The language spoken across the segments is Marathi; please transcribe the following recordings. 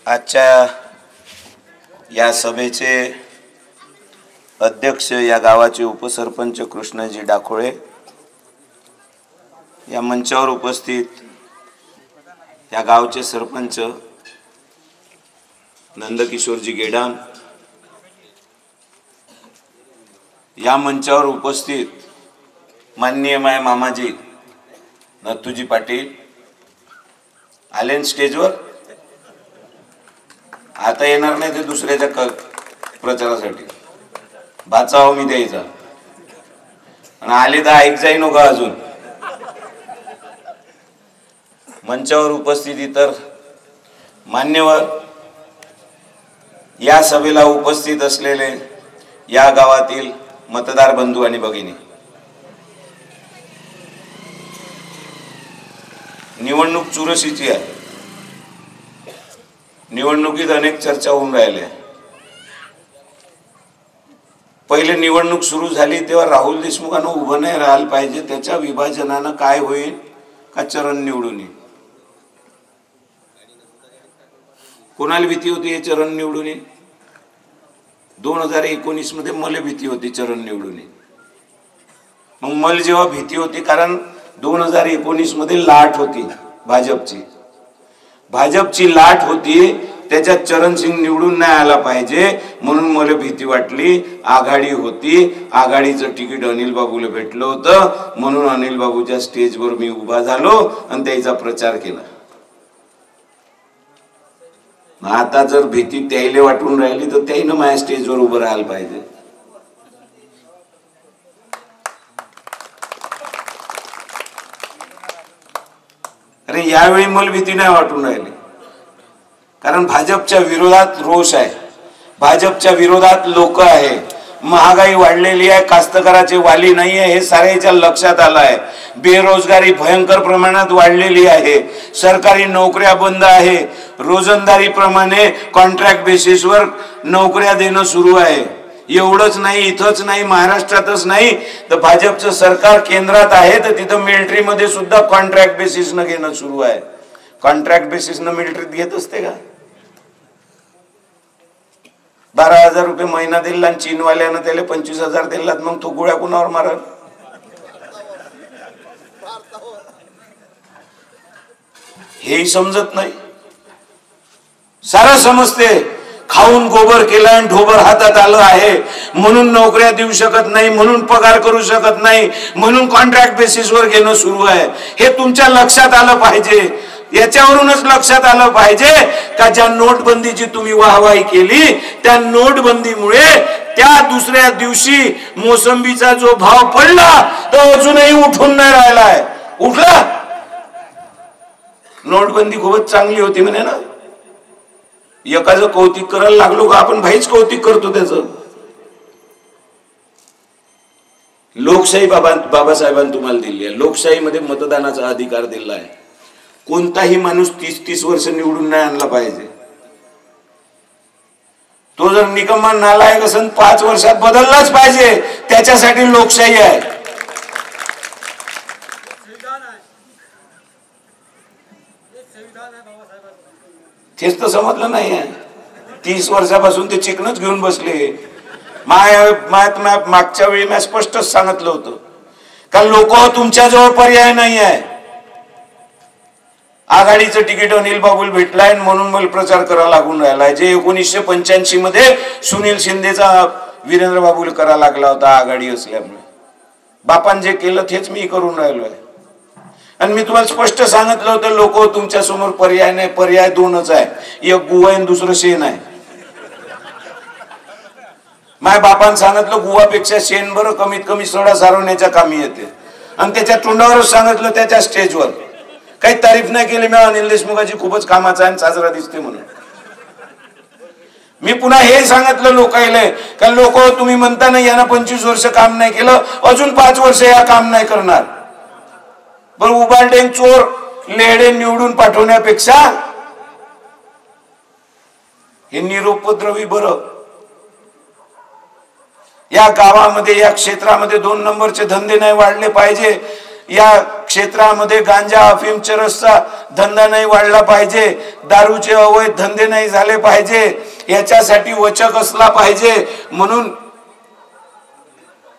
आजच्या या सभेचे अध्यक्ष या गावाचे उपसरपंच कृष्णजी डाकोळे, या मंचावर उपस्थित या गावचे सरपंच नंदकिशोरजी गेडाम, या मंचावर उपस्थित माननीय माय मामाजी नथुजी पाटील आले स्टेजवर. आता येणार नाही ते दुसऱ्याच्या प्रचारासाठी भाचाव मी द्यायचा आणि आले तर ऐक जाई नको. अजून मंचावर उपस्थित इतर मान्यवर, या सभेला उपस्थित असलेले या गावातील मतदार बंधू आणि भगिनी, निवडणूक चुरशीची आहे. निवडणुकीत अनेक चर्चा होऊन राहिल्या. पहिले निवडणूक सुरू झाली तेव्हा राहुल देशमुखांना उभं नाही राहायला पाहिजे, त्याच्या विभाजनानं काय होईल का चरण निवडून येईल. कोणाला भीती होती हे चरण निवडून येईल? 2019 मध्ये मला भीती होती चरण निवडून येईल. मग मला जेव्हा भीती होती, कारण 2019 मध्ये लाट होती भाजपची लाट होती, त्याच्यात चरण सिंग निवडून नाही आला पाहिजे म्हणून मला भीती वाटली. आघाडी होती, आघाडीचं तिकीट अनिल बाबूला भेटलं होतं म्हणून अनिल बाबूच्या स्टेजवर मी उभा झालो आणि त्याचा प्रचार केला. आता जर भीती त्याला वाटून राहिली तर त्यानं माझ्या स्टेजवर उभं राहायला पाहिजे. अरे यावेळी मला भीती नाही वाटून राहिली, कारण भाजपच्या विरोधात रोष आहे, भाजपच्या विरोधात लोक आहे, महागाई वाढलेली आहे, कास्तकाराचे वाली नाही आहे हे साऱ्याच्या लक्षात आलं आहे. बेरोजगारी भयंकर प्रमाणात वाढलेली आहे, सरकारी नोकऱ्या बंद आहे, रोजंदारी प्रमाणे कॉन्ट्रॅक्ट बेसिसवर नोकऱ्या देणं सुरू आहे. एवढंच नाही, इथंच नाही, महाराष्ट्रातच नाही तर भाजपचं सरकार केंद्रात आहे तर तिथं मिलिटरी मध्ये सुद्धा कॉन्ट्रॅक्ट बेसिसनं घेणं सुरू आहे. कॉन्ट्रॅक्ट बेसिसनं मिलिटरीत घेत असते का? 12,000 रुपये महिना दिला आणि चीनवाल्यानं त्याला 25,000 दिलात, मग तो गोळ्या कुणावर मारल? हेही समजत नाही. सारं समजते, खाऊन गोबर केलं आणि ढोबर हातात आलं आहे म्हणून नोकऱ्या देऊ शकत नाही, म्हणून पगार करू शकत नाही, म्हणून कॉन्ट्रॅक्ट बेसिसवर घेणं सुरू आहे. हे तुमच्या लक्षात आलं पाहिजे. याच्यावरूनच लक्षात आलं पाहिजे का ज्या नोटबंदीची तुम्ही वाहवाही केली त्या नोटबंदीमुळे त्या दुसऱ्या दिवशी मोसंबीचा जो भाव पडला तो अजूनही उठून नाही राहिलाय. उठला? नोटबंदी खूपच चांगली होती म्हणे ना. एकाचं कौतिक करायला लागलो का आपण भाईच कौतिक करतो त्याचं. लोकशाही बाबासाहेबांनी तुम्हाला दिली आहे. लोकशाहीमध्ये मतदानाचा अधिकार दिला आहे. कोणताही माणूस 30-30 वर्ष निवडून नाही आणला पाहिजे. तो जर निकम्मा नालायक असेल 5 वर्षात बदललाच पाहिजे. त्याच्यासाठी लोकशाही आहे. तेच तर समजलं नाही आहे. 30 वर्षापासून ते चिकनच घेऊन बसले. मागच्या वेळी मी स्पष्टच सांगितलं होतं का लोक तुमच्याजवळ पर्याय नाही आहे. आघाडीचं तिकीट अनिल बाबूला भेटलाय म्हणून मला प्रचार करावा लागून राहिलाय. जे 1985 मध्ये सुनील शिंदेचा वीरेंद्र बाबूला करावा लागला होता आघाडी असल्यामुळे. बापान जे केलं तेच मी करून राहिलोय. आणि मी तुम्हाला स्पष्ट सांगितलं होतं लोक तुमच्या समोर पर्याय नाही, पर्याय 2च आहे, एक गुवा आणि दुसरं शेण आहे. माझ्या बापान सांगितलं गुवापेक्षा शेण बरं कमीत कमी सडा सारवण्याच्या कामी येते. आणि त्याच्या तोंडावरच सांगितलं त्याच्या स्टेजवर. काही तारीफ नाही केली मी अनिल देशमुखाची खूपच कामाचा आणि साजरा दिसते म्हणून. मी पुन्हा हे सांगितलं लोकायला का लोक तुम्ही म्हणता ना यानं 25 वर्ष काम नाही केलं, अजून 5 वर्ष या काम नाही करणार. पण उबारडे चोर लेडे निवडून पाठवण्यापेक्षा हे निरुपद्रवी बरं. या गावामध्ये या क्षेत्रामध्ये 2 नंबरचे धंदे नाही वाढले पाहिजे या क्षेत्रामध्ये गांजा अफीम चरसचा धंदा नाही वाढला पाहिजे, दारूचे अवैध धंदे नाही झाले पाहिजे, याच्यासाठी वचक असला पाहिजे. म्हणून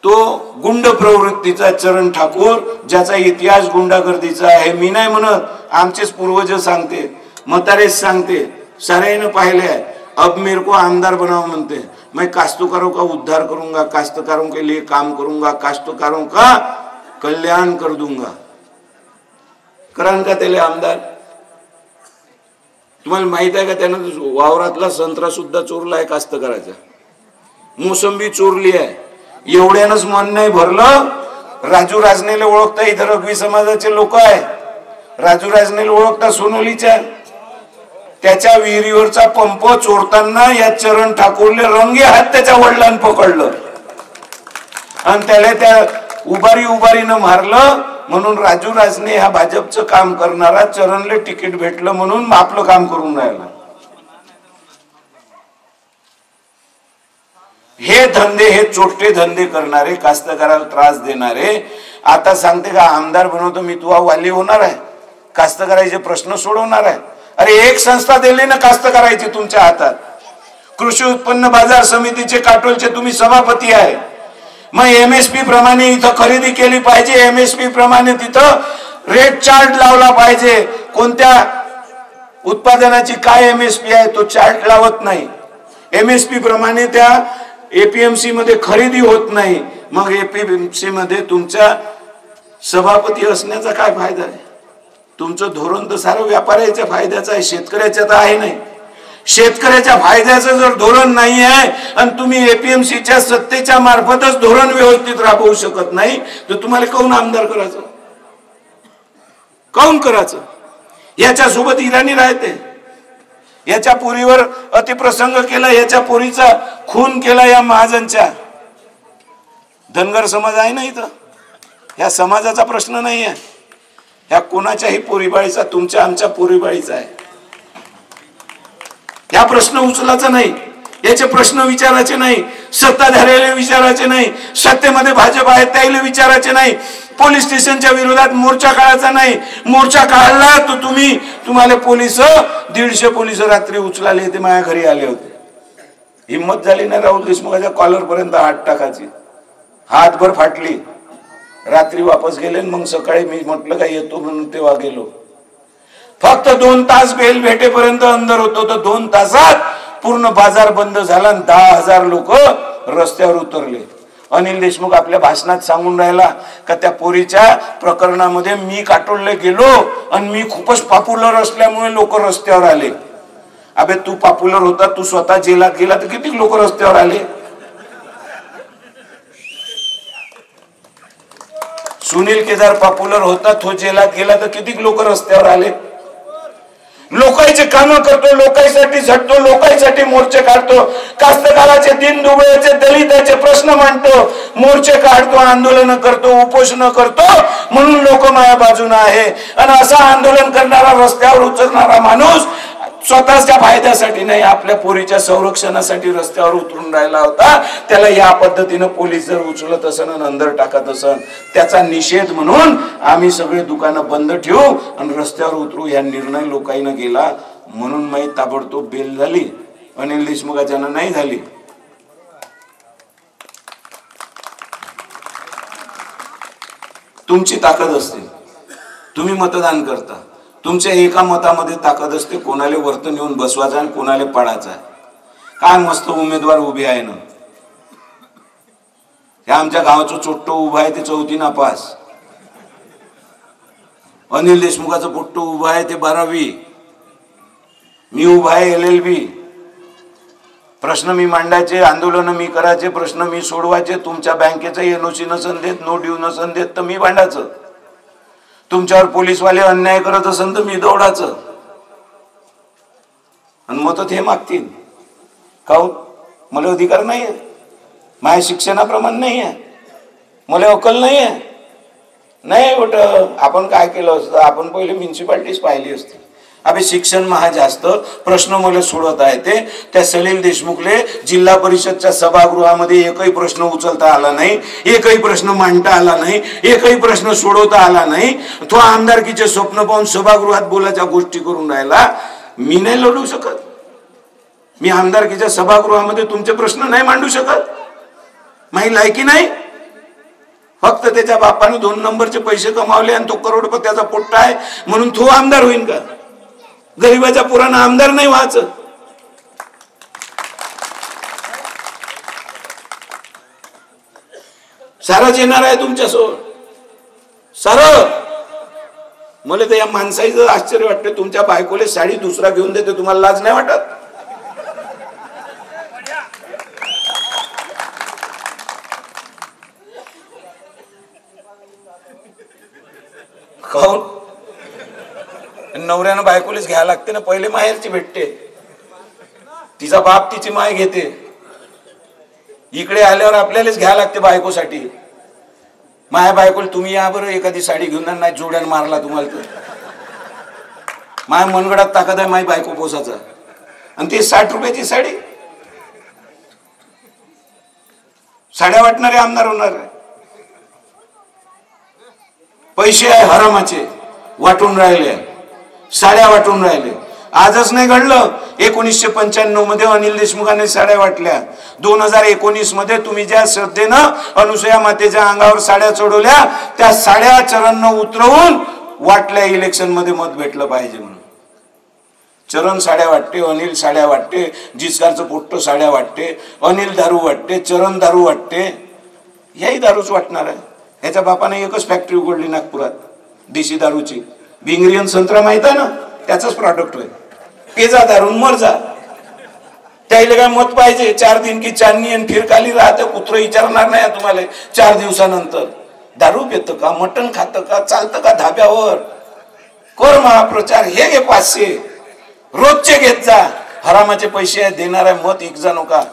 तो गुंड प्रवृत्तीचा चरण ठाकूर, ज्याचा इतिहास गुंडागर्दीचा आहे. मी नाही म्हणत, आमचेच पूर्वज सांगते, म्हातारेच सांगते, साऱ्याने पाहिले आहे. अब मेरे को आमदार बनाओ म्हणते, मैं काश्तकारों का उद्धार करूंगा, काश्तकारों के लिए काम करूंगा, काश्तकारों का कल्याण कर दूंगा. करान का त्याला आमदार? तुम्हाला माहित आहे का त्यानं वावरातला संत्रा सुद्धा चोरलाय कास्तकाराचा, मोसंबी चोरली आहे. एवढ्यानंच मन नाही भरलं. राजू राजनेला ओळखता, इथं रघवी समाजाचे लोक आहे. राजू राजनेला ओळखता सोनोलीच्या, त्याच्या विहिरीवरचा पंप चोरताना या चरण ठाकूरले रंगे हात त्याच्या वडिलांनी पकडलं आणि त्याला त्या उभारीनं मारलं. म्हणून राजू राजने हा भाजपचं काम करणारा चरणले तिकीट भेटलं म्हणून आपलं काम करून राहिला. हे धंदे, हे चोट्टे धंदे करणारे, कास्तकाराला त्रास देणारे, आता सांगते का आमदार बनवतो मी, तू वाली होणार आहे, कास्तकाराचे प्रश्न सोडवणार आहे. अरे एक संस्था दिली ना कास्तकाराची तुमच्या हातात. कृषी उत्पन्न बाजार समितीचे काटोलचे तुम्ही सभापती आहे. मग एमएसपी प्रमाणे इथं खरेदी केली पाहिजे, एमएसपी प्रमाणे तिथं रेट चार्ट लावला पाहिजे. कोणत्या उत्पादनाची काय एमएसपी आहे तो चार्ट लावत नाही. एमएसपी प्रमाणे त्या एपीएमसी मध्ये खरेदी होत नाही. मग एपीएमसी मध्ये तुमच्या सभापती असण्याचा काय फायदा आहे? तुमचं धोरण तर सारं व्यापाऱ्याच्या फायद्याचं आहे, शेतकऱ्याच्या तर आहे नाही. शेतकऱ्याच्या फायद्याचं जर धोरण नाही आहे आणि तुम्ही एपीएमसीच्या सत्तेच्या मार्फतच धोरण व्यवस्थित राबवू शकत नाही, तर तुम्हाला काऊन आमदार करायचं, काऊन करायचं? याच्यासोबत इराणी राहते, याच्या पोरीवर अतिप्रसंग केला, याच्या पोरीचा खून केला या महाजनच्या. धनगर समाज आहे ना इथं, या समाजाचा प्रश्न नाही आहे, या कोणाच्याही पोरीबाळीचा, तुमच्या आमच्या पोरीबाळीचा आहे. या प्रश्न उचलायचा नाही, याचे प्रश्न विचारायचे नाही, सत्ताधाऱ्याला विचारायचे नाही, सत्तेमध्ये भाजप आहे त्याला विचारायचे नाही, पोलीस स्टेशनच्या विरोधात मोर्चा काढायचा नाही. मोर्चा काढला तर तुम्हाला पोलीस 150 पोलीस रात्री उचलाले ते माझ्या घरी आले होते. हिम्मत झाली नाही राहुल देशमुखाच्या कॉलर पर्यंत हात टाकायची, हातभर फाटली. रात्री वापस गेले, मग सकाळी मी म्हटलं काय येतो म्हणून तेव्हा गेलो. फक्त 2 तास बेल भेटेपर्यंत अंदर होतो, तर 2 तासात पूर्ण बाजार बंद झाला आणि 10,000 लोक रस्त्यावर उतरले. अनिल देशमुख आपल्या भाषणात सांगून राहिला का त्या पोरीच्या प्रकरणामध्ये मी काटोलले गेलो आणि मी खूपच पॉप्युलर असल्यामुळे लोक रस्त्यावर आले. अबे तू पॉप्युलर होता, तू स्वतः जेलात गेला तर किती लोक रस्त्यावर आले? सुनील केदार पॉप्युलर होता, तो जेलात गेला तर किती लोक रस्त्यावर आले? लोकांचे काम करतो, लोकांसाठी झटतो, लोकांसाठी मोर्चे काढतो, कास्तकाराचे दिन दुबळ्याचे दलिताचे प्रश्न मांडतो, मोर्चे काढतो, आंदोलन करतो, उपोषण करतो, म्हणून लोक माझ्या बाजूने आहे. आणि असा आंदोलन करणारा, रस्त्यावर उतरणारा माणूस स्वतःच्या फायद्यासाठी नाही, आपल्या पोरीच्या संरक्षणासाठी रस्त्यावर उतरून राहिला होता. त्याला या पद्धतीने पोलीस जर उचलत असन आणि अंदर टाकत असन, त्याचा निषेध म्हणून आम्ही सगळे दुकानं बंद ठेवू आणि रस्त्यावर उतरू, या निर्णय लोकांना गेला. म्हणून माहीत ताबडतोब बेल झाली, अनिल देशमुखाच्या नाही झाली. तुमची ताकद असते, तुम्ही मतदान करता, तुमच्या एका मतामध्ये ताकद असते, कोणाला वरत नेऊन बसवायचा आणि कोणाला पाडायचा. काय मस्त उमेदवार उभे आहे ना, हे आमच्या गावाचं चोट्टो उभा आहे ते 4थी नापास, अनिल देशमुखाचं पोट्टो उभा आहे ते 12वी, मी उभा आहे LLB. प्रश्न मी मांडायचे, आंदोलन मी करायचे, प्रश्न मी सोडवायचे. तुमच्या बँकेचा NOC नसन देत, नो ड्यू नसन देत तर मी भांडायचं. तुमच्यावर पोलीसवाले अन्याय करत असेल तर मी दौडाचं. आणि मग हे मागतील काऊन? मला अधिकार नाही आहे, माझ्या शिक्षणाप्रमाणे नाही आहे, मला अक्कल नाही आहे. नाही बेटा, आपण काय केलं असतं, आपण पहिले म्युन्सिपाल्टीच पाहिली असती. अबे शिक्षण महा जास्त प्रश्न मला सोडवता येते. त्या सलील देशमुखले जिल्हा परिषदच्या सभागृहामध्ये एकही प्रश्न उचलता आला नाही, एकही प्रश्न मांडता आला नाही, एकही प्रश्न सोडवता आला नाही. तो आमदारकीचे स्वप्न पाहून सभागृहात बोलायच्या गोष्टी करून राहिला. मी नाही लढू शकत. मी आमदारकीच्या सभागृहामध्ये तुमचे प्रश्न नाही मांडू शकत. माझी लायकी नाही. फक्त त्याच्या बापाने 2 नंबरचे पैसे कमावले आणि तो करोडपत्याचा पोट्टा आहे म्हणून तो आमदार होईल का? गरीबाच्या पुराण आमदार नाही व्हायचं. सारच येणार आहे तुमच्यासोबत, सारं. मला तर या माणसाचं आश्चर्य वाटतं. तुमच्या बायकोले साडी दुसरा घेऊन देते, तुम्हाला लाज नाही वाटत? काऊन? नवऱ्यानं बायकोलेच घ्यायला लागते ना. पहिले माहेरची भेटते, तिचा बाप तिची माय घेते. इकडे आल्यावर आपल्यालाच घ्यायला लागते बायकोसाठी. माया बायकोला तुम्ही या बरं एखादी साडी घेऊन, नाही जोड्यान मारला तुम्हाला तर. माया मनगडात ताकद आहे माय बायको पोसाचा, आणि ते 60 रुपयाची साडी. साड्या वाटणारे आमदार होणार आहे. पैसे आहे हरामाचे, वाटून राहिले, साड्या वाटून राहिले. आजच नाही घडलं. 1995 मध्ये अनिल देशमुखांनी साड्या वाटल्या. 2019 मध्ये तुम्ही ज्या श्रद्धेनं अनुसूया मातेच्या अंगावर साड्या चढवल्या, त्या साड्या चरण उतरवून वाटल्या. इलेक्शन मध्ये मत भेटलं पाहिजे म्हणून. चरण साड्या वाटते, अनिल साड्या वाटते, जिचकारचं पोट्ट साड्या वाटते, अनिल दारू वाटते, चरण दारू वाटते. याही दारूच वाटणार आहे. याच्या बापाने एकच फॅक्टरी उघडली नागपुरात देशी दारूची. भिंगरियन संत्रा माहित आहे ना, त्याच प्रॉडक्ट होय. पेजा दारून मर जा. त्याला काय मत पाहिजे? 4 दिन की चांदनी आणि फिरकाली राहते. कुत्र विचारणार नाही तुम्हाला 4 दिवसानंतर दारू पितं का, मटण खातं का, चालतं का धाब्यावर. कर महाप्रचार. हे घे 500 रोजचे घेत जा. हरामाचे पैसे देणार आहे. मत विक जा नका.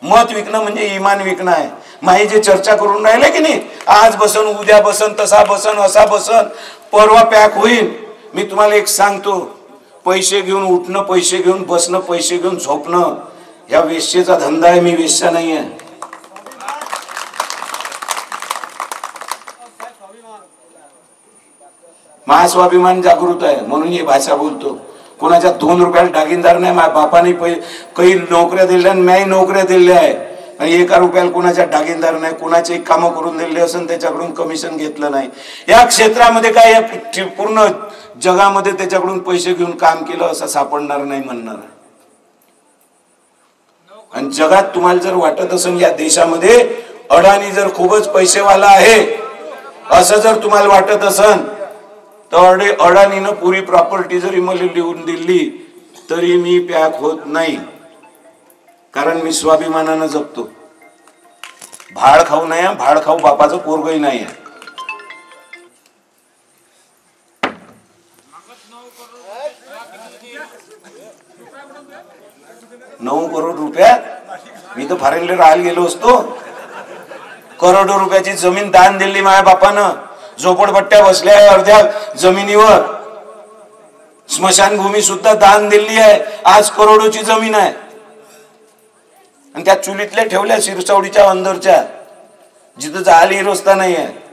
मत विकणं म्हणजे इमान विकणं आहे. माही जे चर्चा करून राहिले की नाही, आज बसन, उद्या बसन, तसा बसन, असा बसन, परवा पॅक होईल. मी तुम्हाला एक सांगतो, पैसे घेऊन उठणं, पैसे घेऊन बसणं, पैसे घेऊन झोपणं, या वेश्येचा धंदा आहे. मी वेश्या नाही आहे. महास्वाभिमान जागृत आहे म्हणून ही भाषा बोलतो. कोणाच्या 2 रुपयाला दागिनदार नाही. माझ्या बापाने काही नोकऱ्या दिल्या, मी नोकऱ्या दिल्या आहे, आणि 1 रुपयाला कोणाच्या दागिनदार नाही. कोणाचे कामं करून दिले असून त्याच्याकडून कमिशन घेतलं नाही. या क्षेत्रामध्ये काय, या पूर्ण जगामध्ये त्याच्याकडून पैसे घेऊन काम केलं असं सापडणार नाही म्हणणार. आणि जगात तुम्हाला जर वाटत असेल या देशामध्ये अडाणी जर खूपच पैसेवाला आहे असं जर तुम्हाला वाटत असेल, तर अडाणीनं पुरी प्रॉपर्टी जरी मला लिहून दिली तरी मी पॅक होत नाही. कारण मी स्वाभिमानानं जगतो. भाड खाऊ नाही, भाड खाऊ बापाचं पोरगही नाही. 9 करोड रुपयात मी तर फॉरेनला राहायला गेलो असतो. करोडो रुपयाची जमीन दान दिली माझ्या बापानं. झोपडपट्ट्या बसल्या अर्ध्या जमिनीवर. स्मशानभूमी सुद्धा दान दिली आहे. आज करोडोची जमीन आहे. आणि त्या चुलीतल्या ठेवल्या शिरसावडीच्या अंदरच्या, जिथं जायला रस्ता नाही आहे.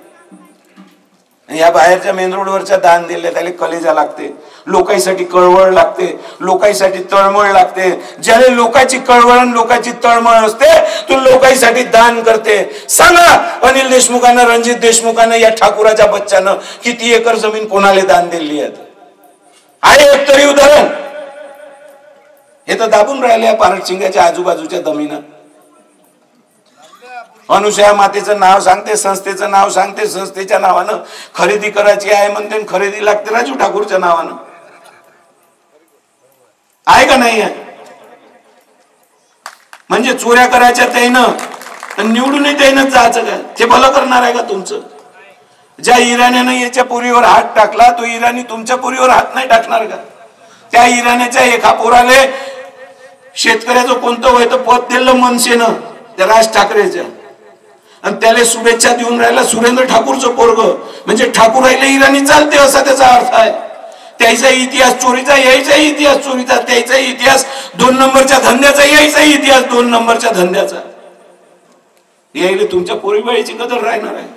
या बाहेरच्या मेन रोडवरच्या दान दिले. त्याला कलेजा लागते, लोकांसाठी कळवळ लागते, लोकांसाठी तळमळ लागते. ज्याला लोकांची कळवळ आणि लोकांची तळमळ असते तो लोकांसाठी दान करते. सांगा अनिल देशमुखानं, रणजित देशमुखानं, या ठाकूराच्या बच्चानं किती एकर जमीन कोणाला दान दिली आहे एक तरी उदाहरण? हे तर दाबून राहिले पारडशिंगाच्या आजूबाजूच्या जमीन. अनुसूया मातेचं नाव सांगते, संस्थेचं नाव सांगते, संस्थेच्या नावानं खरेदी करायची आहे म्हणते, खरेदी लागते राजू ठाकूरच्या नावानं. आहे का नाही आहे? म्हणजे चोऱ्या करायच्या त्यानं, निवडूनही त्यानं जायचं का? ते भलं करणार आहे का तुमचं? ज्या इराण्यानं याच्या पुरीवर हात टाकला तो इराणी तुमच्या पुरीवर हात नाही टाकणार का? त्या इराण्याच्या एका पोराले शेतकऱ्याचं कोणतं व्हायचं पद दिलं मनसेनं, त्या राज ठाकरेच्या, आणि त्याला शुभेच्छा देऊन राहिला सुरेंद्र ठाकूरचं पोरग. म्हणजे ठाकूर राहिले इराणी चालते असा त्याचा अर्थ आहे. त्याचा इतिहास चोरीचा, यायचा इतिहास चोरीचा, त्याचा इतिहास 2 नंबरच्या धंद्याचा, यायचा इतिहास 2 नंबरच्या धंद्याचा. यायला तुमच्या पोरीबाळीची कदर राहणार आहे.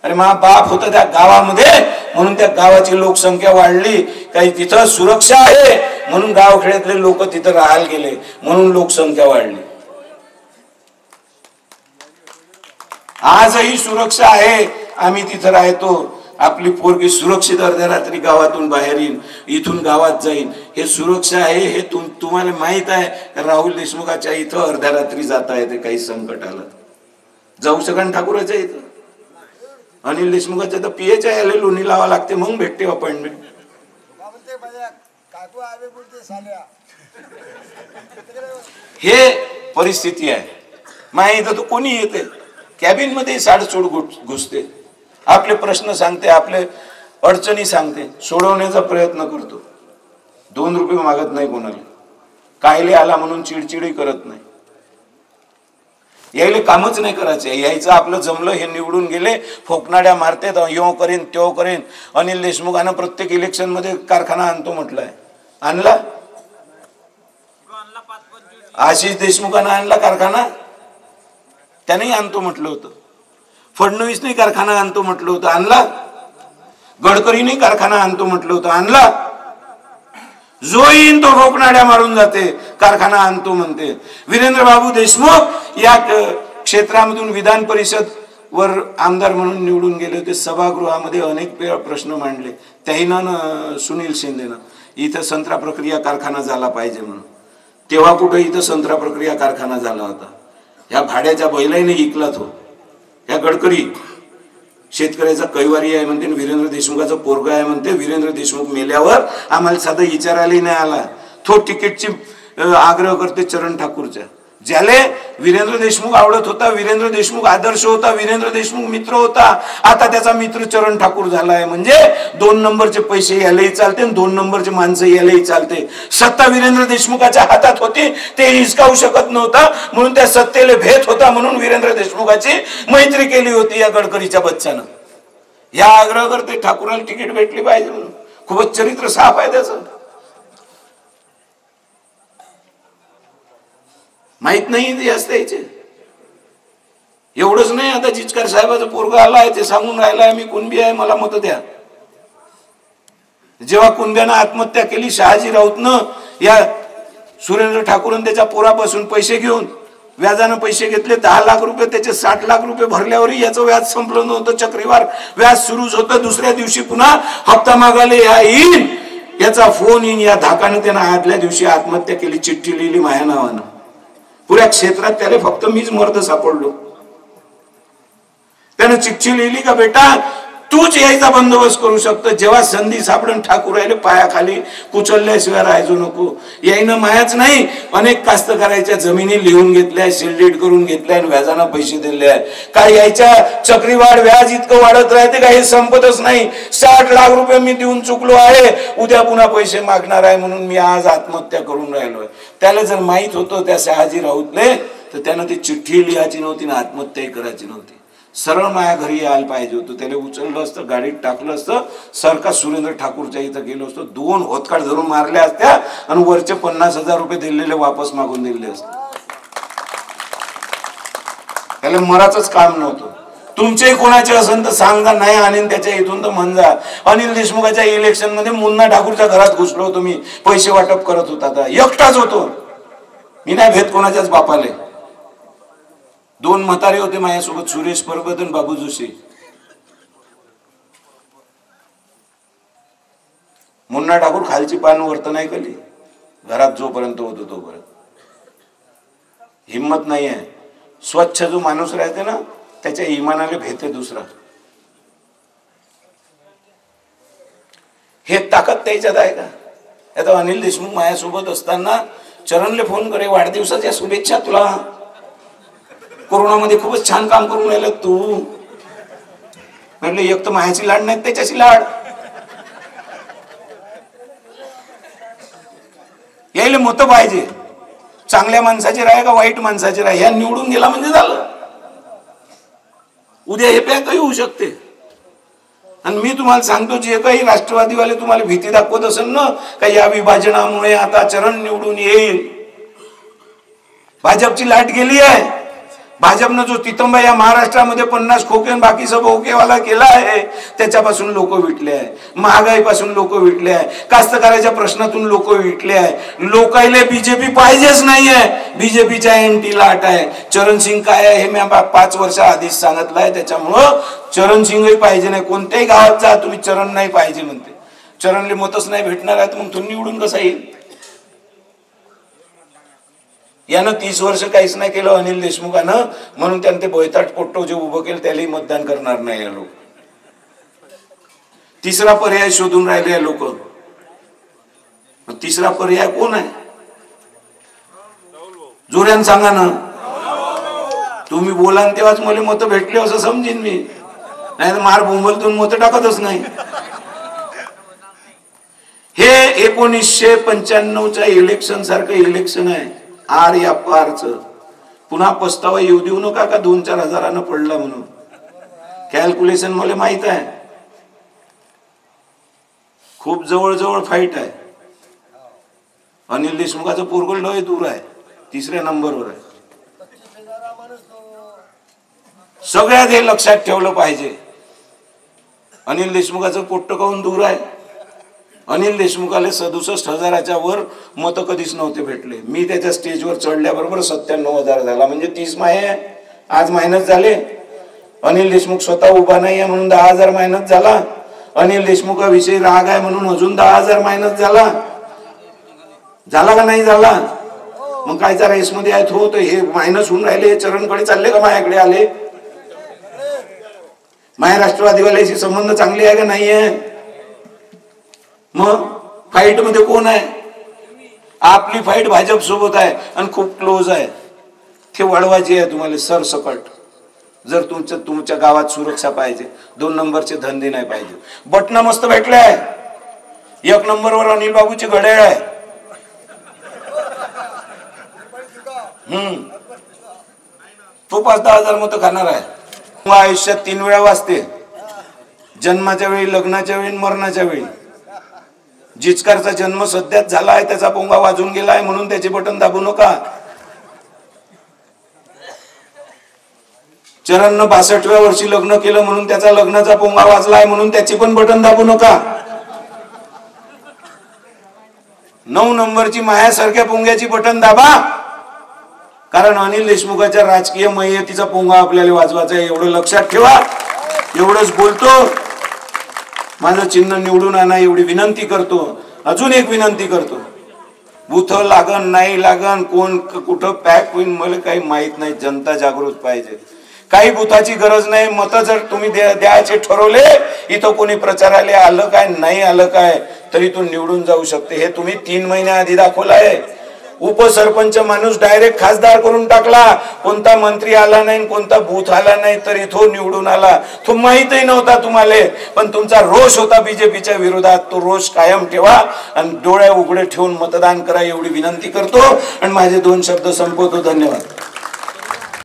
अरे मा बाप होता त्या गावामध्ये म्हणून त्या गावाची लोकसंख्या वाढली, काही तिथं सुरक्षा आहे म्हणून गावखेड्यातले लोक तिथं राहायला गेले म्हणून लोकसंख्या वाढली. आजही सुरक्षा आहे, आम्ही तिथं राहतो. आपली पोरगी सुरक्षित अर्ध्या रात्री गावातून बाहेर येईल, इथून गावात जाईल, हे सुरक्षा आहे. हे तुम्हाला माहित आहे. राहुल देशमुखाच्या इथं अर्ध्या रात्री जाता येते काही संकट आलं, जाऊ शकन ठाकूराच्या इथं. अनिल देशमुखाच्या तर पीएच आय लोणी लावा लागते मग भेटते अपॉइंटमेंट. हे परिस्थिती आहे. माझ्या इथं तर कोणी येते कॅबिन मध्ये साडसूड घुसते, आपले प्रश्न सांगते, आपले अडचणी सांगते, सोडवण्याचा प्रयत्न करतो. 2 रुपये मागत नाही कोणाला, कायले आला म्हणून चिडचिडी करत नाही. यायला कामच नाही करायचे. यायचं आपलं जमलं, हे निवडून गेले, फोकनाड्या मारते, यो करेन त्यो करेन. अनिल देशमुखानं प्रत्येक इलेक्शन मध्ये कारखाना आणतो म्हटलंय, आणला. आशिष देशमुखानं आणला कारखाना, त्यानेही आणतो म्हटलं होतं. फडणवीसने कारखाना आणतो म्हटलं होतं, आणला. गडकरीने कारखाना आणतो म्हटलं होतं, आणला. जो येईन तो रोकनाड्या मारून जाते, कारखाना आणतो म्हणते. वीरेंद्र बाबू देशमुख या क्षेत्रामधून विधान परिषद वर आमदार म्हणून निवडून गेले होते. सभागृहामध्ये अनेक प्रश्न मांडले त्यानं, सुनील शिंदेनं, इथं संत्रा प्रक्रिया कारखाना झाला पाहिजे म्हणून. तेव्हा कुठं इथं संत्रा प्रक्रिया कारखाना झाला होता? ह्या भाड्याच्या बैलाने इकला तो. ह्या गडकरी शेतकऱ्याचा कैवारी आहे म्हणते, वीरेंद्र देशमुखाचा पोरगा आहे म्हणते. वीरेंद्र देशमुख मेल्यावर आम्हाला साधा विचारायला नाही आला. तो तिकीटची आग्रह करते चरण ठाकूरच्या. ज्याले वीरेंद्र देशमुख आवडत होता, वीरेंद्र देशमुख आदर्श होता, वीरेंद्र देशमुख मित्र होता, आता त्याचा मित्र चरण ठाकूर झालाय. म्हणजे 2 नंबरचे पैसे यायलाही चालते आणि 2 नंबरचे माणसं यायलाही चालते. सत्ता वीरेंद्र देशमुखाच्या हातात होती, ते हिसकावू शकत नव्हता म्हणून त्या सत्तेला भेट होता म्हणून वीरेंद्र देशमुखाची मैत्री केली होती या गडकरीच्या बच्चानं. या आग्रह करते ठाकूराला तिकीट भेटली पाहिजे म्हणून. खूपच चरित्र साफ आहे त्याचं. माहित नाही असते. एवढंच नाही, आता जिचकार साहेबाचा पोरगा आलाय, ते सांगून राहिलाय मी कुणबी आहे, मला मत द्या. जेव्हा कुणब्यानं आत्महत्या केली, शहाजी राऊतनं या सुरेंद्र ठाकूरन त्याच्या पोरापासून पैसे घेऊन व्याजानं पैसे घेतले 10 लाख रुपये, त्याचे 60 लाख रुपये भरल्यावरही याचं व्याज संपलं नव्हतं. चक्रीवार व्याज सुरूच होतं. दुसऱ्या दिवशी पुन्हा हप्ता मागायला येईन, याचा फोन येईन. या धाकानं त्यानं आदल्या दिवशी आत्महत्या केली, चिठ्ठी लिहिली माझ्या नावानं. पुऱ्या क्षेत्रात त्याला फक्त मीच मर्द सापडलो. त्यानं चिठ्ठी लिहिली का बेटा तूच यायचा बंदोबस्त करू शकतो. जेव्हा संधी सापडून ठाकूर राहिले पायाखाली कुचलल्याशिवाय राहायचो नको. यायनं मायाच नाही, अनेक कास्तकाराच्या जमिनी लिहून घेतल्या, शिल्डीड करून घेतल्या आणि व्याजानं पैसे दिले आहे. काय यायच्या चक्रीवाढ व्याज इतकं वाढत राहते का? हे संपतच नाही. 60 लाख रुपये मी देऊन चुकलो आहे, उद्या पुन्हा पैसे मागणार आहे म्हणून मी आज आत्महत्या करून राहिलोय. त्याला जर माहित होतं त्या शहाजी राऊतले, तर त्यानं ती चिठ्ठी लिहायची नव्हती ना आत्महत्या करायची नव्हती. सरळ माया घरी यायला पाहिजे होतं. त्याला उचललं असतं, गाडीत टाकलं असतं, सरका सुरेंद्र ठाकूरच्या इथं गेलो असतो. 2 होतकाड धरून मारल्या असत्या आणि वरचे 50,000 रुपये दिलेले वापस मागून दिले असते. त्याला मराचंच काम नव्हतं. तुमचे कोणाचे असेल तर सांगा, नाही आणि त्याच्या इथून तर म्हणजा. अनिल देशमुखाच्या इलेक्शन मध्ये मुन्ना ठाकूरच्या घरात घुसलो होतो मी, पैसे वाटप करत होता. एकटाच होतो मी, नाही भेट कोणाच्याच बापाले. 2 म्हातारे होते माझ्यासोबत, सुरेश परबत आणि बाबू जोशी. मुन्ना ठाकूर खालची पान वर्त नाही केली घरात जोपर्यंत होतो तोपर्यंत. हिम्मत नाही आहे. स्वच्छ जो माणूस राहते ना त्याच्या इमानाला भेटे दुसरा. हे ताकद त्याच्यात आहे का? आता अनिल देशमुख माझ्यासोबत असताना चरणले फोन करे, वाढदिवसाच्या शुभेच्छा तुला, कोरोनामध्ये खूपच छान काम करून राहिलं तू. म्हटलं एक तर माझ्याची लाड नाही, त्याच्याशी लाड. यायला मत पाहिजे. चांगल्या माणसाचे राहे का वाईट माणसाचे राहे, ह्या निवडून गेला म्हणजे झालं. उद्या हे पॅक होऊ शकते. आणि मी तुम्हाला सांगतो, जे काही राष्ट्रवादीवाले तुम्हाला भीती दाखवत असेल ना का या विभाजनामुळे आता चरण निवडून येईल, भाजपची लाट गेली आहे. भाजपनं जो तितंबा या महाराष्ट्रामध्ये 50 खोके बाकी सब ओकेवाला केला आहे, त्याच्यापासून लोक विटले आहे. महागाईपासून लोक विटले आहे, कास्तकाराच्या प्रश्नातून लोक विटले आहे. लोकायले बीजेपी पाहिजेच नाहीये, बीजेपीच्या एंटी लाट आहे. चरणसिंग काय आहे हे मी 5 वर्ष आधीच सांगितलं आहे. त्याच्यामुळं चरणसिंगही पाहिजे नाही. कोणत्याही गावात जा तुम्ही, चरण नाही पाहिजे म्हणते. चरणले मतच नाही भेटणार आहे, मग तो निवडून कसा येईल? यानं 30 वर्ष काहीच नाही केलं अनिल देशमुखानं, म्हणून त्यानं ते बोयताट पोट्टो जे उभं केलं त्यालाही मतदान करणार नाही या लोक. तिसरा पर्याय शोधून राहिले या लोक. तिसरा पर्याय कोण आहे? जोऱ्यानं सांगा ना. तुम्ही बोला तेव्हाच मला मत भेटले असं समजीन मी, नाही तर मार बोंबलतून मत टाकतच नाही. हे 1995च्या इलेक्शन सारखं इलेक्शन आहे, आर या पारच. पुन्हा पस्तावा येऊ देऊ नका का 2-4 हजारानं पडला म्हणून. कॅल्क्युलेशन मला माहित आहे. खूप जवळ फाईट आहे. अनिल देशमुखाचं पोरगं लय दूर आहे, 3ऱ्या नंबरवर आहे. सगळ्यात हे लक्षात ठेवलं पाहिजे. अनिल देशमुखाचं पोट्ट काहून दूर आहे? अनिल देशमुखाला 67,000च्या वर मत कधीच नव्हते भेटले. मी त्याच्या स्टेजवर चढल्याबरोबर 97,000 झाला, म्हणजे 30 माहे आज मायनस झाले. अनिल देशमुख स्वतः उभा नाही आहे म्हणून 10,000 मायनस झाला. अनिल देशमुखाविषयी राग आहे म्हणून अजून 10,000 मायनस झाला. झाला का नाही झाला? मग कायचा रेस मध्ये आहेत हो, तर हे मायनस होऊन राहिले. हे चरणकडे चालले का माझ्याकडे आले? माझ्या राष्ट्रवादीवाल्याशी संबंध चांगले आहे का नाही आहे? मग फाईट मध्ये कोण आहे? आपली फाईट भाजप सोबत आहे आणि खूप क्लोज आहे. ते वाढवायची आहे तुम्हाला सरसकट. जर तुमच्या गावात सुरक्षा पाहिजे, 2 नंबरचे धंदे नाही पाहिजे. बटन मस्त भेटले आहे. 1 नंबरवर अनिल बाबूची घड्याळ आहे. तो 5-10 हजार मत खाणार आहे. आयुष्यात 3 वेळा वाचते, जन्माच्या वेळी, लग्नाच्या वेळी, मरणाच्या वेळी. जिचकारचा जन्म सध्याच झाला आहे, त्याचा पोंगा वाजून गेला आहे म्हणून त्याचे बटन दाबू नका. चरणनं 62व्या वर्षी लग्न केलं म्हणून त्याचा लग्नाचा पोंगा वाजला आहे म्हणून त्याची पण बटन दाबू नका. 9 नंबरची मायासारख्या पोंग्याची बटन दाबा, कारण अनिल देशमुखाच्या राजकीय मयतीचा पोंगा आपल्याला वाजवायचा आहे. एवढं लक्षात ठेवा. एवढंच बोलतो. माझं चिन्ह निवडून आणा एवढी विनंती करतो. अजून एक विनंती करतो, बूथ लागन नाही लागन, कोण कुठं पॅक होईल मला काही माहित नाही. जनता जागृत पाहिजे. काही बुथाची गरज नाही. मत जर तुम्ही द्यायचे ठरवले, इथं कोणी प्रचाराला आलं काय नाही आलं काय तरी तो निवडून जाऊ शकते. हे तुम्ही 3 महिन्या आधी दाखवलं आहे. उपसरपंच माणूस डायरेक्ट खासदार करून टाकला. कोणता मंत्री आला नाही, कोणता बूथ आला नाही, तरी तो निवडून आला. तो माहितही नव्हता तुम्हाला, पण तुमचा रोष होता बीजेपीच्या विरोधात. तो रोष कायम ठेवा आणि डोळे उघडे ठेवून मतदान करा एवढी विनंती करतो आणि माझे 2 शब्द संपवतो. धन्यवाद.